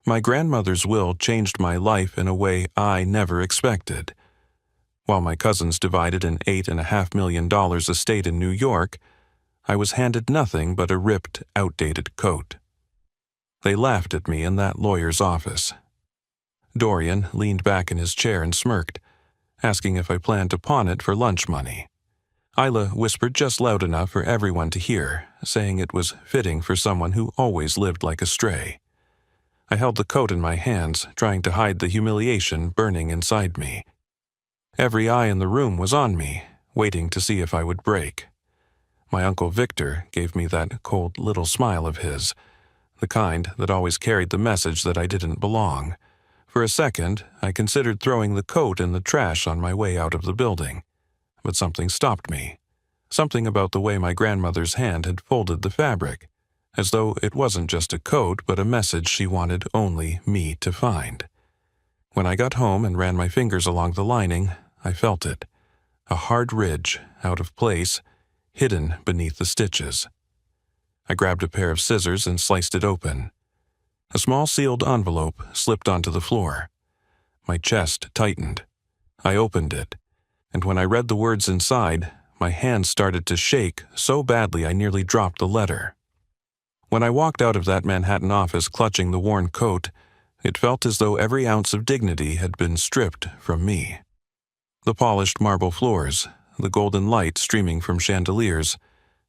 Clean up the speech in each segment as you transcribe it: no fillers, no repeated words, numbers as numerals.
My grandmother's will changed my life in a way I never expected. While my cousins divided an $8.5 million estate in New York, I was handed nothing but a ripped, outdated coat. They laughed at me in that lawyer's office. Dorian leaned back in his chair and smirked, asking if I planned to pawn it for lunch money. Isla whispered just loud enough for everyone to hear, saying it was fitting for someone who always lived like a stray. I held the coat in my hands, trying to hide the humiliation burning inside me. Every eye in the room was on me, waiting to see if I would break. My Uncle Victor gave me that cold little smile of his, the kind that always carried the message that I didn't belong. For a second, I considered throwing the coat in the trash on my way out of the building. But something stopped me. Something about the way my grandmother's hand had folded the fabric, as though it wasn't just a coat but a message she wanted only me to find. When I got home and ran my fingers along the lining, I felt it. A hard ridge, out of place, hidden beneath the stitches. I grabbed a pair of scissors and sliced it open. A small sealed envelope slipped onto the floor. My chest tightened. I opened it, and when I read the words inside, my hands started to shake so badly I nearly dropped the letter. When I walked out of that Manhattan office clutching the worn coat, it felt as though every ounce of dignity had been stripped from me. The polished marble floors, the golden light streaming from chandeliers,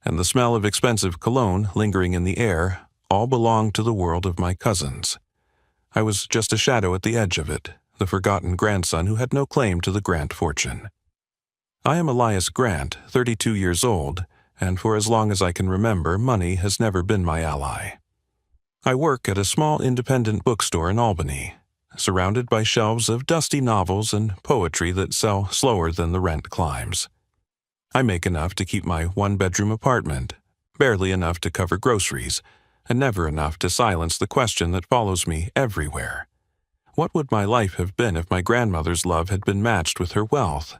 and the smell of expensive cologne lingering in the air all belonged to the world of my cousins. I was just a shadow at the edge of it, the forgotten grandson who had no claim to the Grant fortune. I am Elias Grant, 32 years old, and for as long as I can remember, money has never been my ally. I work at a small independent bookstore in Albany, surrounded by shelves of dusty novels and poetry that sell slower than the rent climbs. I make enough to keep my one-bedroom apartment, barely enough to cover groceries, and never enough to silence the question that follows me everywhere. What would my life have been if my grandmother's love had been matched with her wealth?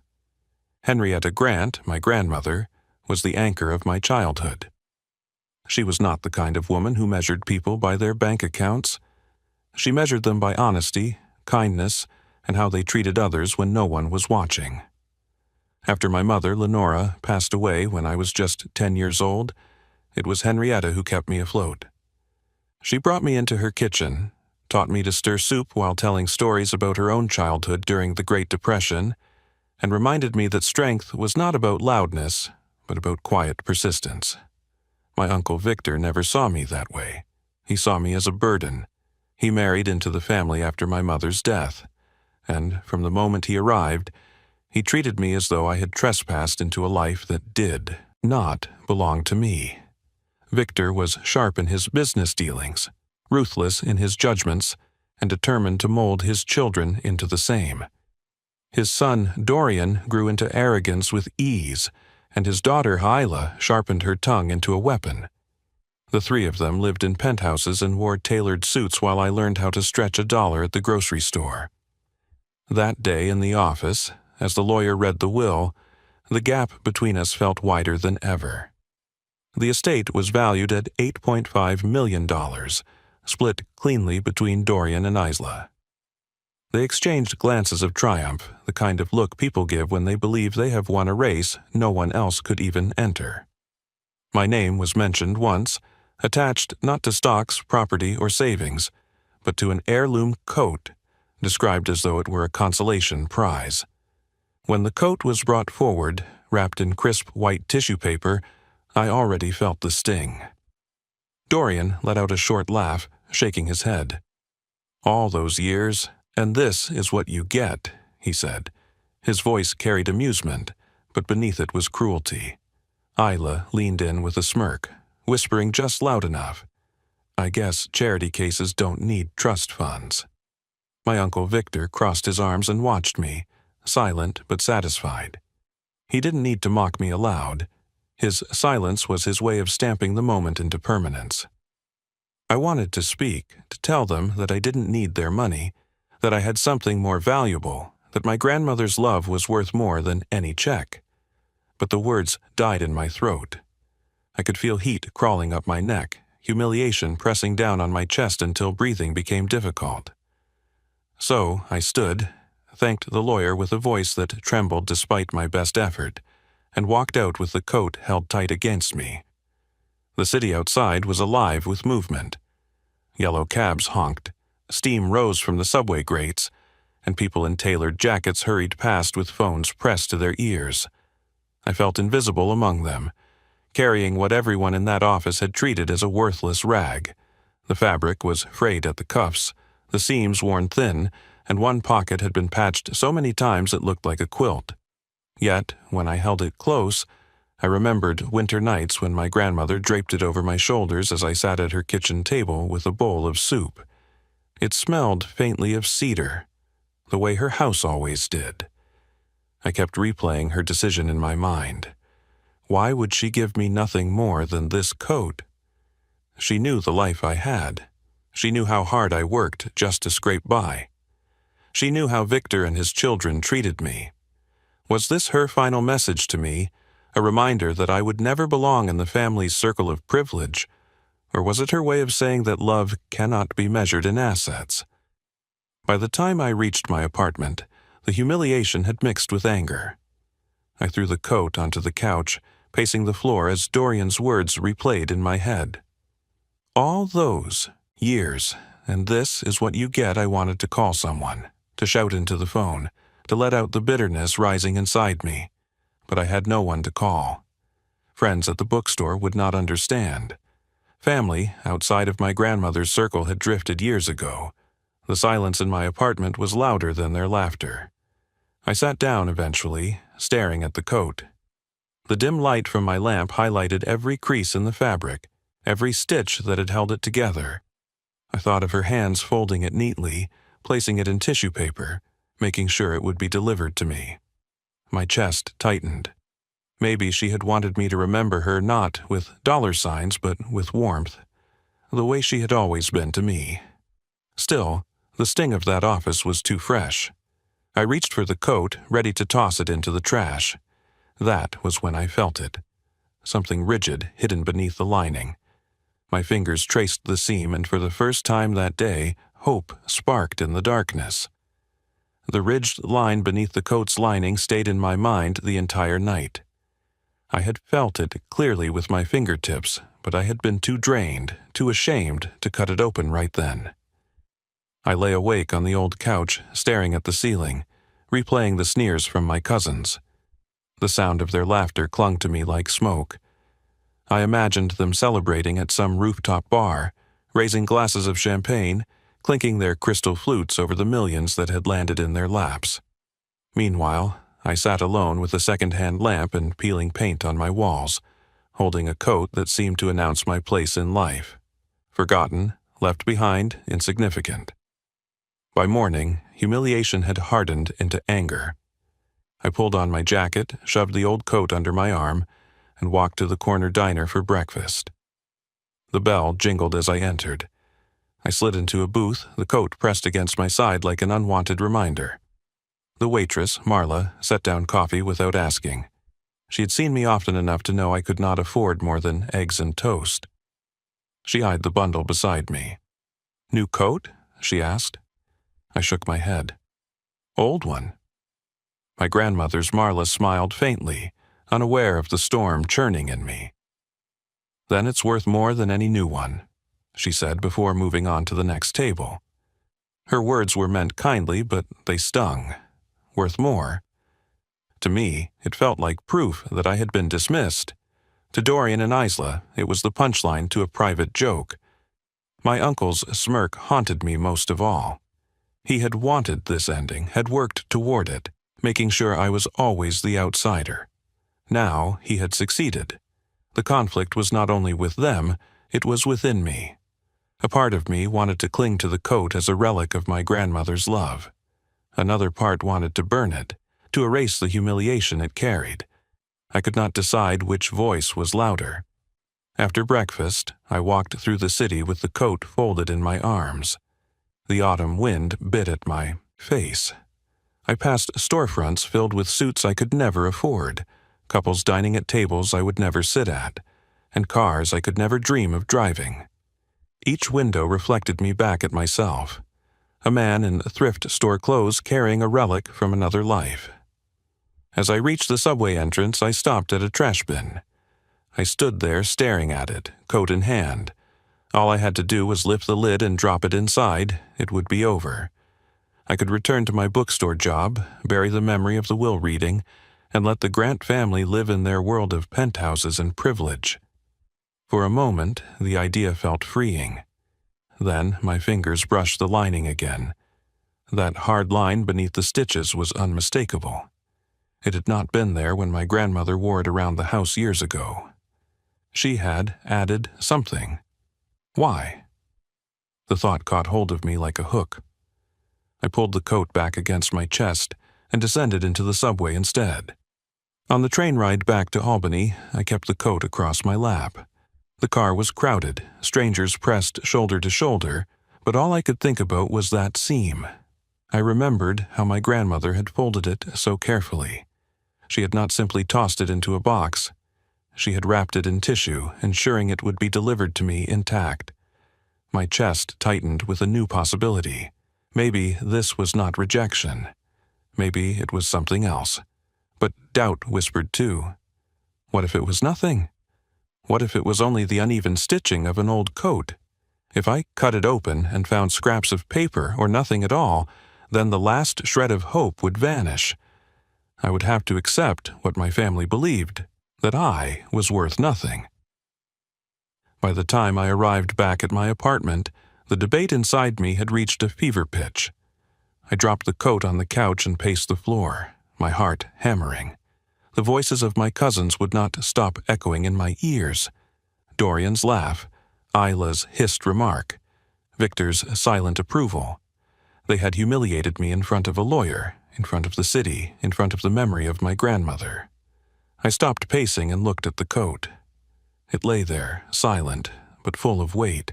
Henrietta Grant, my grandmother, was the anchor of my childhood. She was not the kind of woman who measured people by their bank accounts. She measured them by honesty, kindness, and how they treated others when no one was watching. After my mother, Lenora, passed away when I was just 10 years old, it was Henrietta who kept me afloat. She brought me into her kitchen, taught me to stir soup while telling stories about her own childhood during the Great Depression, and reminded me that strength was not about loudness, but about quiet persistence. My Uncle Victor never saw me that way. He saw me as a burden. He married into the family after my mother's death, and from the moment he arrived, he treated me as though I had trespassed into a life that did not belong to me. Victor was sharp in his business dealings, ruthless in his judgments, and determined to mold his children into the same. His son, Dorian, grew into arrogance with ease, and his daughter, Isla, sharpened her tongue into a weapon. The three of them lived in penthouses and wore tailored suits while I learned how to stretch $1 at the grocery store. That day in the office, as the lawyer read the will, the gap between us felt wider than ever. The estate was valued at $8.5 million, split cleanly between Dorian and Isla. They exchanged glances of triumph, the kind of look people give when they believe they have won a race no one else could even enter. My name was mentioned once, attached not to stocks, property, or savings, but to an heirloom coat, described as though it were a consolation prize. When the coat was brought forward, wrapped in crisp white tissue paper, I already felt the sting. Dorian let out a short laugh, shaking his head. "All those years, and this is what you get," he said. His voice carried amusement, but beneath it was cruelty. Isla leaned in with a smirk, whispering just loud enough, "I guess charity cases don't need trust funds." My Uncle Victor crossed his arms and watched me, silent but satisfied. He didn't need to mock me aloud. His silence was his way of stamping the moment into permanence. I wanted to speak, to tell them that I didn't need their money, that I had something more valuable, that my grandmother's love was worth more than any check. But the words died in my throat. I could feel heat crawling up my neck, humiliation pressing down on my chest until breathing became difficult. So I stood, thanked the lawyer with a voice that trembled despite my best effort, and walked out with the coat held tight against me. The city outside was alive with movement. Yellow cabs honked, steam rose from the subway grates, and people in tailored jackets hurried past with phones pressed to their ears. I felt invisible among them, carrying what everyone in that office had treated as a worthless rag. The fabric was frayed at the cuffs, the seams worn thin, and one pocket had been patched so many times it looked like a quilt. Yet, when I held it close, I remembered winter nights when my grandmother draped it over my shoulders as I sat at her kitchen table with a bowl of soup. It smelled faintly of cedar, the way her house always did. I kept replaying her decision in my mind. Why would she give me nothing more than this coat? She knew the life I had. She knew how hard I worked just to scrape by. She knew how Victor and his children treated me. Was this her final message to me, a reminder that I would never belong in the family's circle of privilege, or was it her way of saying that love cannot be measured in assets? By the time I reached my apartment, the humiliation had mixed with anger. I threw the coat onto the couch, pacing the floor as Dorian's words replayed in my head. All those years, and this is what you get. I wanted to call someone, to shout into the phone, to let out the bitterness rising inside me. But I had no one to call. Friends at the bookstore would not understand. Family, outside of my grandmother's circle, had drifted years ago. The silence in my apartment was louder than their laughter. I sat down eventually, staring at the coat. The dim light from my lamp highlighted every crease in the fabric, every stitch that had held it together. I thought of her hands folding it neatly, placing it in tissue paper, making sure it would be delivered to me. My chest tightened. Maybe she had wanted me to remember her not with dollar signs but with warmth, the way she had always been to me. Still, the sting of that office was too fresh. I reached for the coat, ready to toss it into the trash. That was when I felt it. Something rigid hidden beneath the lining. My fingers traced the seam, and for the first time that day, hope sparked in the darkness. The ridged line beneath the coat's lining stayed in my mind the entire night. I had felt it clearly with my fingertips, but I had been too drained, too ashamed to cut it open right then. I lay awake on the old couch, staring at the ceiling, replaying the sneers from my cousins. The sound of their laughter clung to me like smoke. I imagined them celebrating at some rooftop bar, raising glasses of champagne, clinking their crystal flutes over the millions that had landed in their laps. Meanwhile, I sat alone with a second-hand lamp and peeling paint on my walls, holding a coat that seemed to announce my place in life. Forgotten, left behind, insignificant. By morning, humiliation had hardened into anger. I pulled on my jacket, shoved the old coat under my arm, and walked to the corner diner for breakfast. The bell jingled as I entered. I slid into a booth, the coat pressed against my side like an unwanted reminder. The waitress, Marla, set down coffee without asking. She had seen me often enough to know I could not afford more than eggs and toast. She eyed the bundle beside me. "New coat?" she asked. I shook my head. "Old one." My grandmother's Marla smiled faintly, unaware of the storm churning in me. "Then it's worth more than any new one," she said before moving on to the next table. Her words were meant kindly, but they stung. Worth more? To me, it felt like proof that I had been dismissed. To Dorian and Isla, it was the punchline to a private joke. My uncle's smirk haunted me most of all. He had wanted this ending, had worked toward it, making sure I was always the outsider. Now he had succeeded. The conflict was not only with them, it was within me. A part of me wanted to cling to the coat as a relic of my grandmother's love. Another part wanted to burn it, to erase the humiliation it carried. I could not decide which voice was louder. After breakfast, I walked through the city with the coat folded in my arms. The autumn wind bit at my face. I passed storefronts filled with suits I could never afford, couples dining at tables I would never sit at, and cars I could never dream of driving. Each window reflected me back at myself, a man in thrift store clothes carrying a relic from another life. As I reached the subway entrance, I stopped at a trash bin. I stood there staring at it, coat in hand. All I had to do was lift the lid and drop it inside. It would be over. I could return to my bookstore job, bury the memory of the will reading, and let the Grant family live in their world of penthouses and privilege. For a moment, the idea felt freeing. Then my fingers brushed the lining again. That hard line beneath the stitches was unmistakable. It had not been there when my grandmother wore it around the house years ago. She had added something. Why? The thought caught hold of me like a hook. I pulled the coat back against my chest and descended into the subway instead. On the train ride back to Albany, I kept the coat across my lap. The car was crowded, strangers pressed shoulder to shoulder, but all I could think about was that seam. I remembered how my grandmother had folded it so carefully. She had not simply tossed it into a box. She had wrapped it in tissue, ensuring it would be delivered to me intact. My chest tightened with a new possibility. Maybe this was not rejection. Maybe it was something else. But doubt whispered too. What if it was nothing? What if it was only the uneven stitching of an old coat? If I cut it open and found scraps of paper or nothing at all, then the last shred of hope would vanish. I would have to accept what my family believed, that I was worth nothing. By the time I arrived back at my apartment, the debate inside me had reached a fever pitch. I dropped the coat on the couch and paced the floor, my heart hammering. The voices of my cousins would not stop echoing in my ears. Dorian's laugh, Isla's hissed remark, Victor's silent approval. They had humiliated me in front of a lawyer, in front of the city, in front of the memory of my grandmother. I stopped pacing and looked at the coat. It lay there, silent, but full of weight.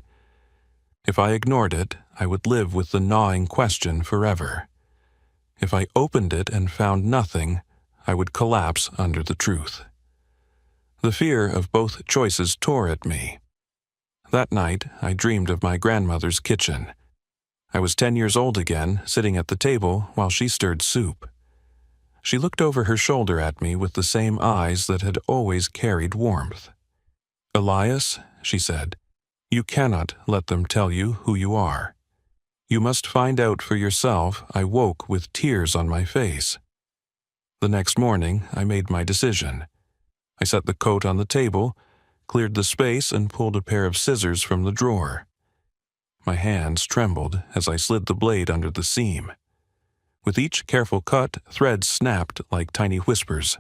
If I ignored it, I would live with the gnawing question forever. If I opened it and found nothing, I would collapse under the truth. The fear of both choices tore at me. That night, I dreamed of my grandmother's kitchen. I was 10 years old again, sitting at the table while she stirred soup. She looked over her shoulder at me with the same eyes that had always carried warmth. "Elias," she said, "you cannot let them tell you who you are. You must find out for yourself." I woke with tears on my face. The next morning, I made my decision. I set the coat on the table, cleared the space, and pulled a pair of scissors from the drawer. My hands trembled as I slid the blade under the seam. With each careful cut, threads snapped like tiny whispers.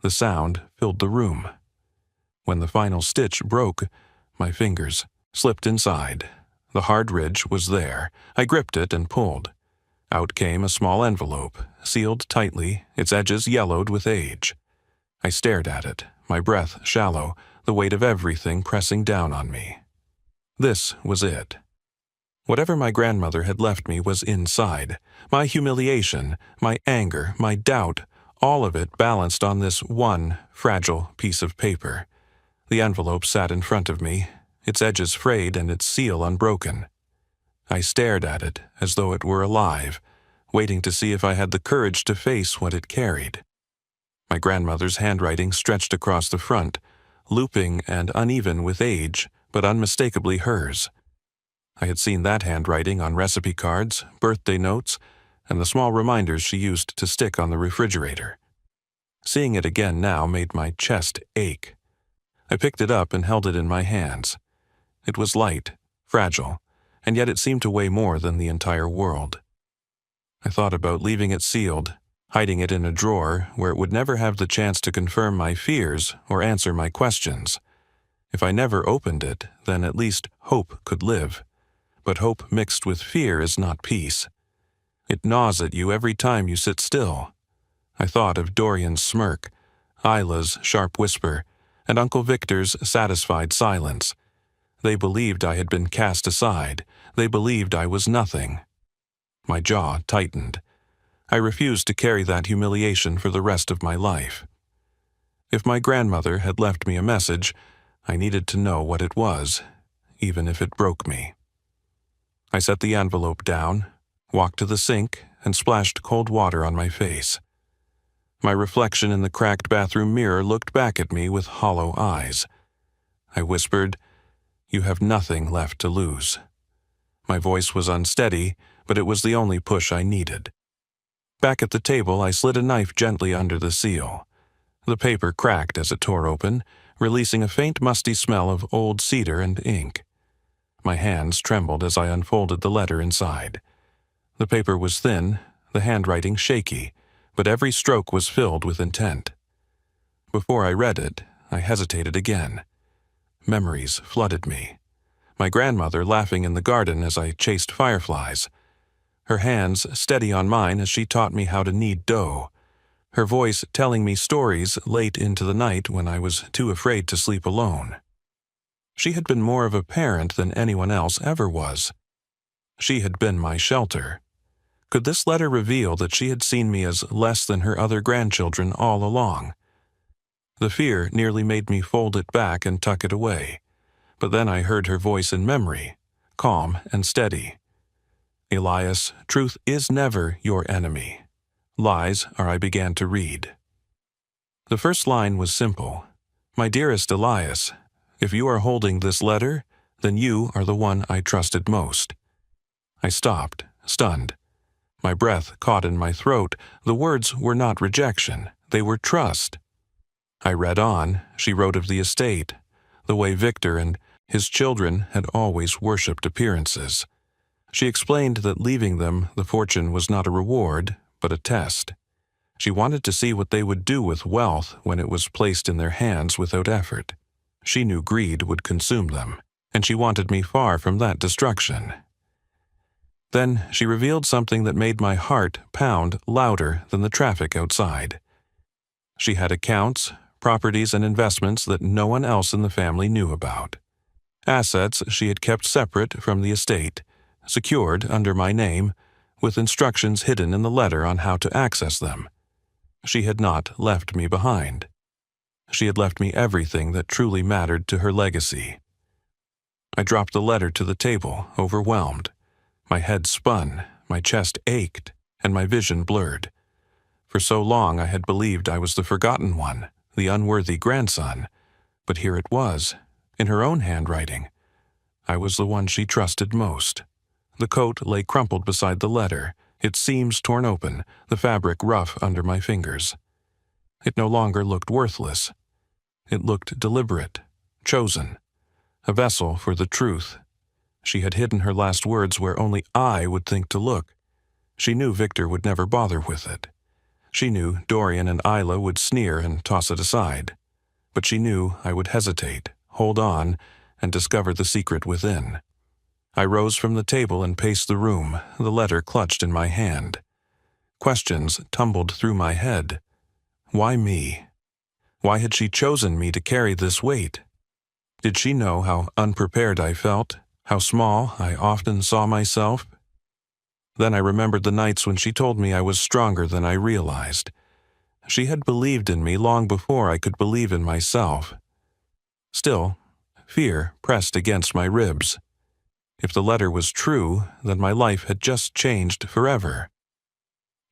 The sound filled the room. When the final stitch broke, my fingers slipped inside. The hard ridge was there. I gripped it and pulled. Out came a small envelope, sealed tightly, its edges yellowed with age. I stared at it, my breath shallow, the weight of everything pressing down on me. This was it. Whatever my grandmother had left me was inside. My humiliation, my anger, my doubt, all of it balanced on this one fragile piece of paper. The envelope sat in front of me, its edges frayed and its seal unbroken. I stared at it as though it were alive, waiting to see if I had the courage to face what it carried. My grandmother's handwriting stretched across the front, looping and uneven with age, but unmistakably hers. I had seen that handwriting on recipe cards, birthday notes, and the small reminders she used to stick on the refrigerator. Seeing it again now made my chest ache. I picked it up and held it in my hands. It was light, fragile, and yet it seemed to weigh more than the entire world. I thought about leaving it sealed, hiding it in a drawer where it would never have the chance to confirm my fears or answer my questions. If I never opened it, then at least hope could live. But hope mixed with fear is not peace. It gnaws at you every time you sit still. I thought of Dorian's smirk, Isla's sharp whisper, and Uncle Victor's satisfied silence. They believed I had been cast aside. They believed I was nothing. My jaw tightened. I refused to carry that humiliation for the rest of my life. If my grandmother had left me a message, I needed to know what it was. even if it broke me. I set the envelope down, walked to the sink, and splashed cold water on my face. My reflection in the cracked bathroom mirror looked back at me with hollow eyes. I whispered, "You have nothing left to lose." My voice was unsteady, but it was the only push I needed. Back at the table, I slid a knife gently under the seal. The paper cracked as it tore open, releasing a faint musty smell of old cedar and ink. My hands trembled as I unfolded the letter inside. The paper was thin, the handwriting shaky, but every stroke was filled with intent. Before I read it, I hesitated again. Memories flooded me. My grandmother laughing in the garden as I chased fireflies. Her hands steady on mine as she taught me how to knead dough. Her voice telling me stories late into the night when I was too afraid to sleep alone. She had been more of a parent than anyone else ever was. She had been my shelter. Could this letter reveal that she had seen me as less than her other grandchildren all along? The fear nearly made me fold it back and tuck it away, but then I heard her voice in memory, calm and steady. "Elias, truth is never your enemy. Lies are," I began to read. The first line was simple. "My dearest Elias, if you are holding this letter, then you are the one I trusted most." I stopped, stunned. My breath caught in my throat. The words were not rejection, they were trust. I read on. She wrote of the estate, the way Victor and his children had always worshipped appearances. She explained that leaving them the fortune was not a reward, but a test. She wanted to see what they would do with wealth when it was placed in their hands without effort. She knew greed would consume them, and she wanted me far from that destruction. Then she revealed something that made my heart pound louder than the traffic outside. She had accounts, properties, and investments that no one else in the family knew about. Assets she had kept separate from the estate, secured under my name, with instructions hidden in the letter on how to access them. She had not left me behind. She had left me everything that truly mattered to her legacy. I dropped the letter to the table, overwhelmed. My head spun, my chest ached, and my vision blurred. For so long I had believed I was the forgotten one, the unworthy grandson, but here it was, in her own handwriting. I was the one she trusted most. The coat lay crumpled beside the letter, its seams torn open, the fabric rough under my fingers. It no longer looked worthless. It looked deliberate, chosen, a vessel for the truth. She had hidden her last words where only I would think to look. She knew Victor would never bother with it. She knew Dorian and Isla would sneer and toss it aside. But she knew I would hesitate, hold on, and discover the secret within. I rose from the table and paced the room, the letter clutched in my hand. Questions tumbled through my head. Why me? Why had she chosen me to carry this weight? Did she know how unprepared I felt, how small I often saw myself? Then I remembered the nights when she told me I was stronger than I realized. She had believed in me long before I could believe in myself. Still, fear pressed against my ribs. If the letter was true, then my life had just changed forever.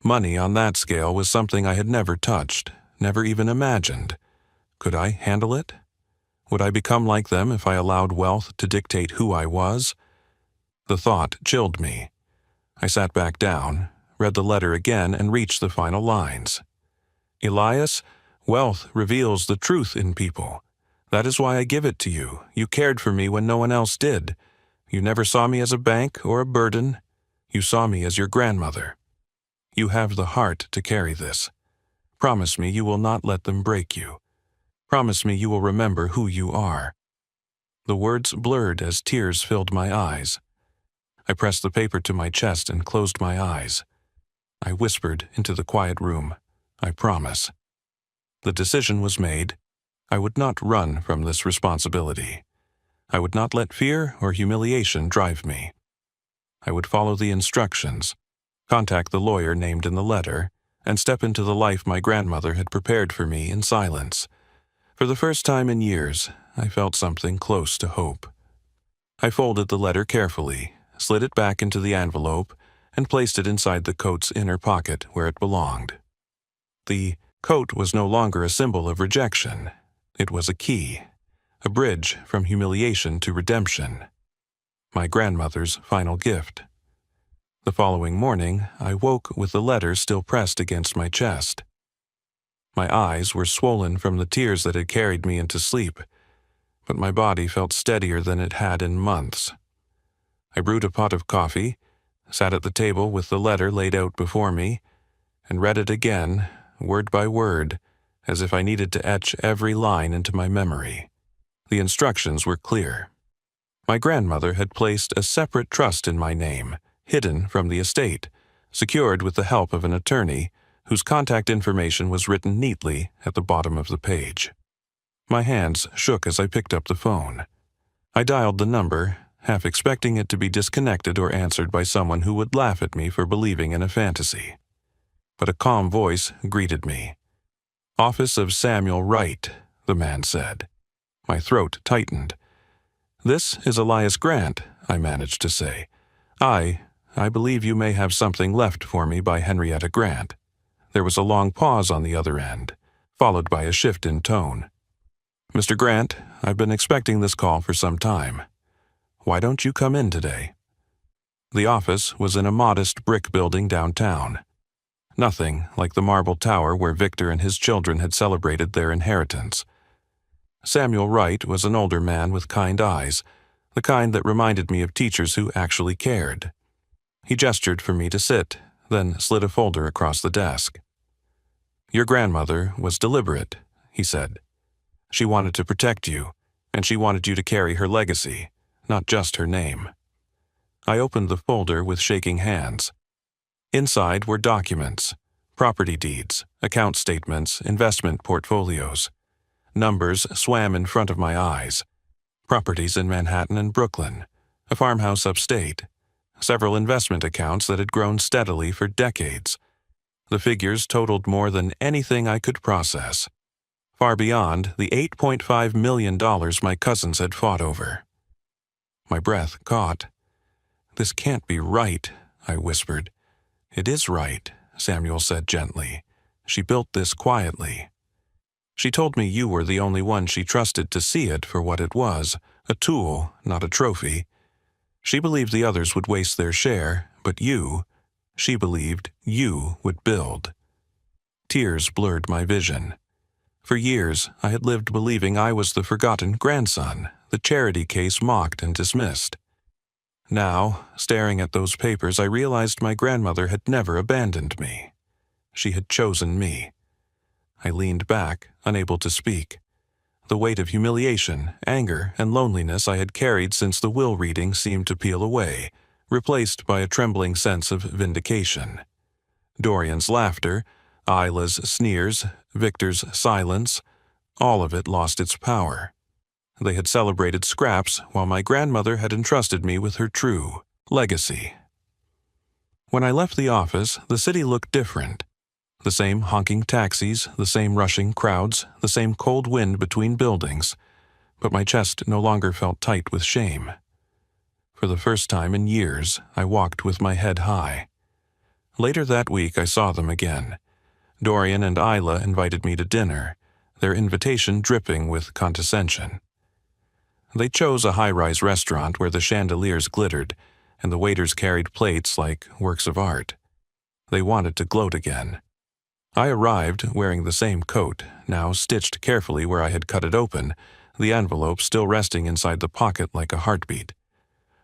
Money on that scale was something I had never touched, never even imagined. Could I handle it? Would I become like them if I allowed wealth to dictate who I was? The thought chilled me. I sat back down, read the letter again, and reached the final lines. "Elias, wealth reveals the truth in people. That is why I give it to you. You cared for me when no one else did. You never saw me as a bank or a burden. You saw me as your grandmother. You have the heart to carry this. Promise me you will not let them break you. Promise me you will remember who you are." The words blurred as tears filled my eyes. I pressed the paper to my chest and closed my eyes. I whispered into the quiet room, "I promise." The decision was made. I would not run from this responsibility. I would not let fear or humiliation drive me. I would follow the instructions, contact the lawyer named in the letter, and step into the life my grandmother had prepared for me in silence. For the first time in years, I felt something close to hope. I folded the letter carefully, slid it back into the envelope, and placed it inside the coat's inner pocket where it belonged. The coat was no longer a symbol of rejection. It was a key, a bridge from humiliation to redemption. My grandmother's final gift. The following morning, I woke with the letter still pressed against my chest. My eyes were swollen from the tears that had carried me into sleep, but my body felt steadier than it had in months. I brewed a pot of coffee, sat at the table with the letter laid out before me, and read it again, word by word, as if I needed to etch every line into my memory. The instructions were clear. My grandmother had placed a separate trust in my name, hidden from the estate, secured with the help of an attorney, whose contact information was written neatly at the bottom of the page. My hands shook as I picked up the phone. I dialed the number, half expecting it to be disconnected or answered by someone who would laugh at me for believing in a fantasy. But a calm voice greeted me. "Office of Samuel Wright," the man said. My throat tightened. "This is Elias Grant," I managed to say. I believe you may have something left for me by Henrietta Grant." There was a long pause on the other end, followed by a shift in tone. "Mr. Grant, I've been expecting this call for some time. Why don't you come in today?" The office was in a modest brick building downtown. Nothing like the marble tower where Victor and his children had celebrated their inheritance. Samuel Wright was an older man with kind eyes, the kind that reminded me of teachers who actually cared. He gestured for me to sit, then slid a folder across the desk. "Your grandmother was deliberate," he said. "She wanted to protect you, and she wanted you to carry her legacy, not just her name." I opened the folder with shaking hands. Inside were documents, property deeds, account statements, investment portfolios. Numbers swam in front of my eyes. Properties in Manhattan and Brooklyn, a farmhouse upstate, several investment accounts that had grown steadily for decades. The figures totaled more than anything I could process, far beyond the $8.5 million my cousins had fought over. My breath caught. "This can't be right," I whispered. "It is right," Samuel said gently. "She built this quietly. She told me you were the only one she trusted to see it for what it was, a tool, not a trophy. She believed the others would waste their share, but she believed you would build." Tears blurred my vision. For years, I had lived believing I was the forgotten grandson, the charity case mocked and dismissed. Now, staring at those papers, I realized my grandmother had never abandoned me. She had chosen me. I leaned back, unable to speak. The weight of humiliation, anger, and loneliness I had carried since the will reading seemed to peel away, replaced by a trembling sense of vindication. Dorian's laughter, Isla's sneers, Victor's silence, all of it lost its power. They had celebrated scraps while my grandmother had entrusted me with her true legacy. When I left the office, the city looked different. The same honking taxis, the same rushing crowds, the same cold wind between buildings, but my chest no longer felt tight with shame. For the first time in years, I walked with my head high. Later that week, I saw them again. Dorian and Isla invited me to dinner, their invitation dripping with condescension. They chose a high-rise restaurant where the chandeliers glittered, and the waiters carried plates like works of art. They wanted to gloat again. I arrived wearing the same coat, now stitched carefully where I had cut it open, the envelope still resting inside the pocket like a heartbeat.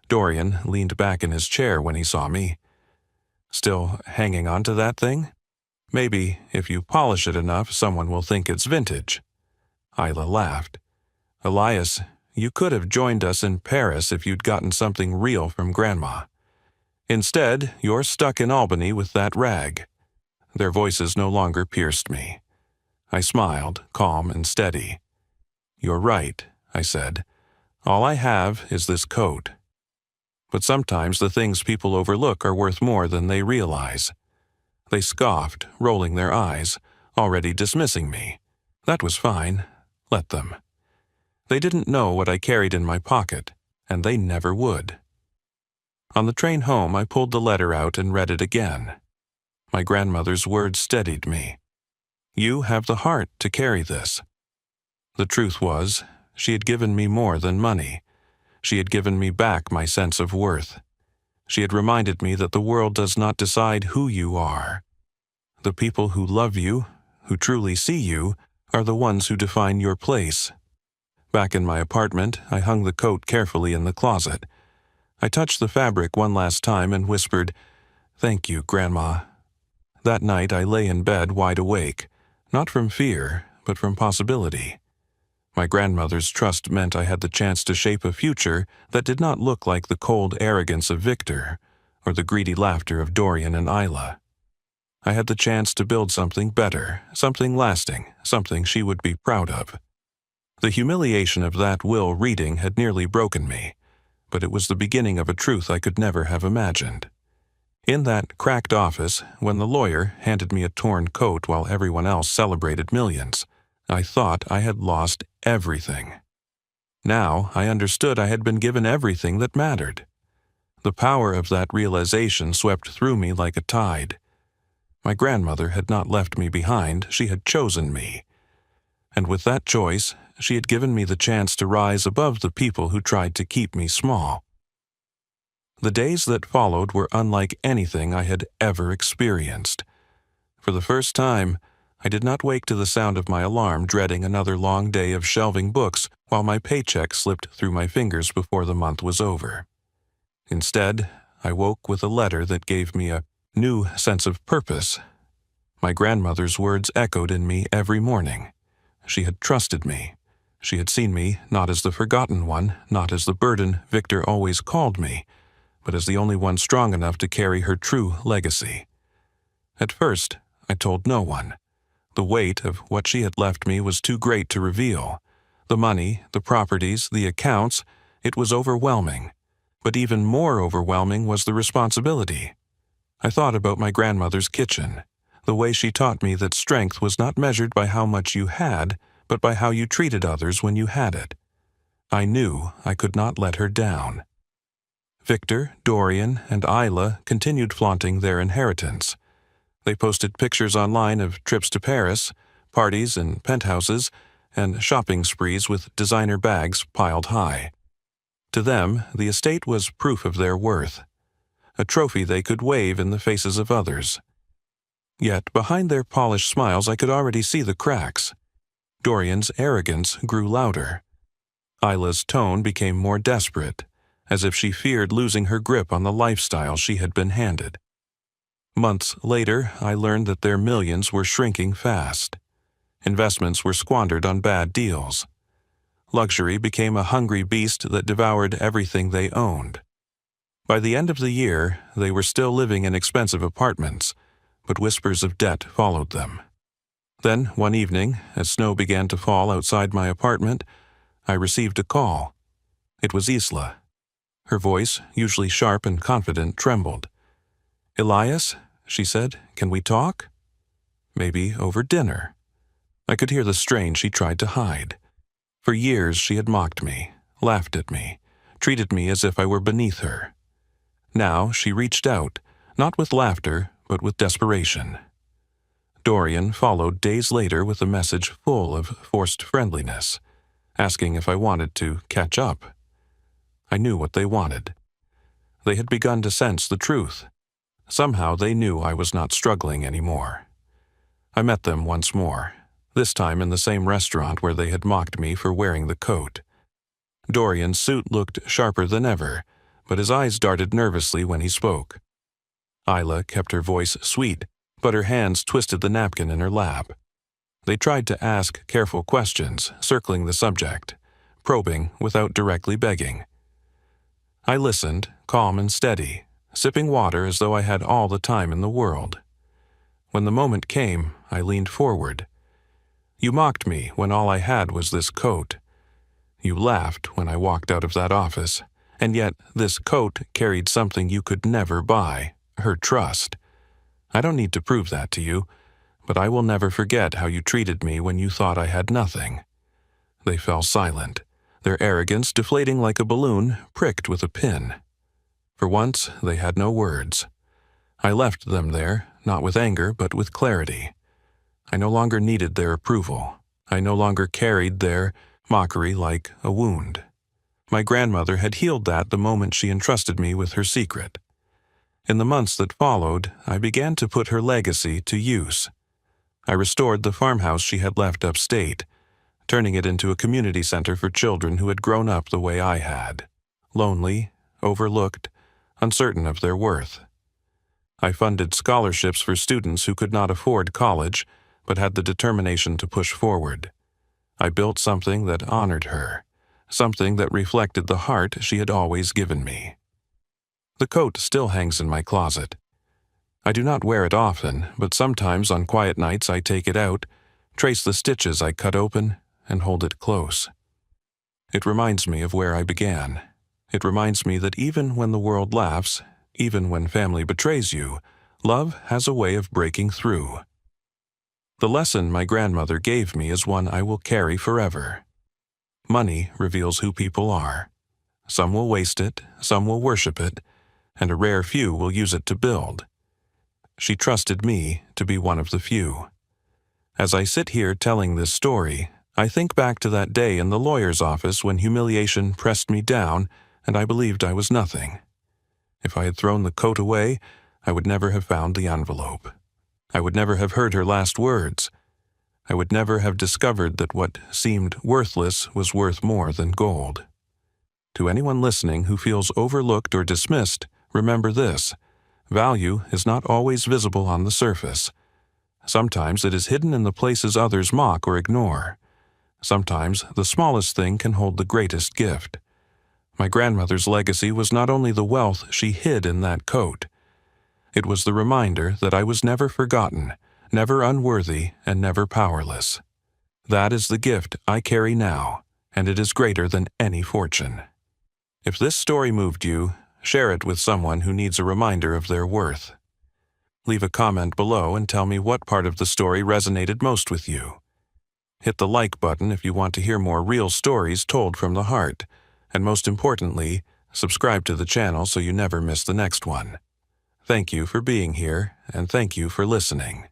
Dorian leaned back in his chair when he saw me. "Still hanging on to that thing? Maybe, if you polish it enough, someone will think it's vintage." Isla laughed. "Elias, you could have joined us in Paris if you'd gotten something real from Grandma. Instead, you're stuck in Albany with that rag." Their voices no longer pierced me. I smiled, calm and steady. "You're right," I said. "All I have is this coat. But sometimes the things people overlook are worth more than they realize." They scoffed, rolling their eyes, already dismissing me. That was fine. Let them. They didn't know what I carried in my pocket, and they never would. On the train home, I pulled the letter out and read it again. My grandmother's words steadied me. You have the heart to carry this. The truth was, she had given me more than money. She had given me back my sense of worth. She had reminded me that the world does not decide who you are. The people who love you, who truly see you, are the ones who define your place. Back in my apartment, I hung the coat carefully in the closet. I touched the fabric one last time and whispered, "Thank you, Grandma." That night I lay in bed wide awake, not from fear, but from possibility. My grandmother's trust meant I had the chance to shape a future that did not look like the cold arrogance of Victor or the greedy laughter of Dorian and Isla. I had the chance to build something better, something lasting, something she would be proud of. The humiliation of that will reading had nearly broken me, but it was the beginning of a truth I could never have imagined. In that cracked office, when the lawyer handed me a torn coat while everyone else celebrated millions, I thought I had lost everything. Now I understood I had been given everything that mattered. The power of that realization swept through me like a tide. My grandmother had not left me behind, she had chosen me. And with that choice, she had given me the chance to rise above the people who tried to keep me small. The days that followed were unlike anything I had ever experienced. For the first time, I did not wake to the sound of my alarm, dreading another long day of shelving books while my paycheck slipped through my fingers before the month was over. Instead, I woke with a letter that gave me a new sense of purpose. My grandmother's words echoed in me every morning. She had trusted me. She had seen me not as the forgotten one, not as the burden Victor always called me, but as the only one strong enough to carry her true legacy. At first, I told no one. The weight of what she had left me was too great to reveal. The money, the properties, the accounts, it was overwhelming. But even more overwhelming was the responsibility. I thought about my grandmother's kitchen, the way she taught me that strength was not measured by how much you had, but by how you treated others when you had it. I knew I could not let her down. Victor, Dorian, and Isla continued flaunting their inheritance. They posted pictures online of trips to Paris, parties in penthouses, and shopping sprees with designer bags piled high. To them, the estate was proof of their worth, a trophy they could wave in the faces of others. Yet behind their polished smiles I could already see the cracks. Dorian's arrogance grew louder. Isla's tone became more desperate, as if she feared losing her grip on the lifestyle she had been handed. Months later, I learned that their millions were shrinking fast. Investments were squandered on bad deals. Luxury became a hungry beast that devoured everything they owned. By the end of the year, they were still living in expensive apartments, but whispers of debt followed them. Then, one evening, as snow began to fall outside my apartment, I received a call. It was Isla. Her voice, usually sharp and confident, trembled. "Elias," she said, "can we talk?" "Maybe over dinner." I could hear the strain she tried to hide. For years she had mocked me, laughed at me, treated me as if I were beneath her. Now she reached out, not with laughter, but with desperation. Dorian followed days later with a message full of forced friendliness, asking if I wanted to catch up. I knew what they wanted. They had begun to sense the truth. Somehow they knew I was not struggling anymore. I met them once more, this time in the same restaurant where they had mocked me for wearing the coat. Dorian's suit looked sharper than ever, but his eyes darted nervously when he spoke. Isla kept her voice sweet, but her hands twisted the napkin in her lap. They tried to ask careful questions, circling the subject, probing without directly begging. I listened, calm and steady, sipping water as though I had all the time in the world. When the moment came, I leaned forward. "You mocked me when all I had was this coat. You laughed when I walked out of that office, and yet this coat carried something you could never buy, her trust. I don't need to prove that to you, but I will never forget how you treated me when you thought I had nothing." They fell silent, their arrogance deflating like a balloon pricked with a pin. For once, they had no words. I left them there, not with anger, but with clarity. I no longer needed their approval. I no longer carried their mockery like a wound. My grandmother had healed that the moment she entrusted me with her secret. In the months that followed, I began to put her legacy to use. I restored the farmhouse she had left upstate, turning it into a community center for children who had grown up the way I had, lonely, overlooked, uncertain of their worth. I funded scholarships for students who could not afford college, but had the determination to push forward. I built something that honored her, something that reflected the heart she had always given me. The coat still hangs in my closet. I do not wear it often, but sometimes on quiet nights I take it out, trace the stitches I cut open, and hold it close. It reminds me of where I began. It reminds me that even when the world laughs, even when family betrays you, love has a way of breaking through. The lesson my grandmother gave me is one I will carry forever. Money reveals who people are. Some will waste it, some will worship it, and a rare few will use it to build. She trusted me to be one of the few. As I sit here telling this story, I think back to that day in the lawyer's office when humiliation pressed me down and I believed I was nothing. If I had thrown the coat away, I would never have found the envelope. I would never have heard her last words. I would never have discovered that what seemed worthless was worth more than gold. To anyone listening who feels overlooked or dismissed, remember this: value is not always visible on the surface. Sometimes it is hidden in the places others mock or ignore. Sometimes the smallest thing can hold the greatest gift. My grandmother's legacy was not only the wealth she hid in that coat. It was the reminder that I was never forgotten, never unworthy, and never powerless. That is the gift I carry now, and it is greater than any fortune. If this story moved you, share it with someone who needs a reminder of their worth. Leave a comment below and tell me what part of the story resonated most with you. Hit the like button if you want to hear more real stories told from the heart, and most importantly, subscribe to the channel so you never miss the next one. Thank you for being here, and thank you for listening.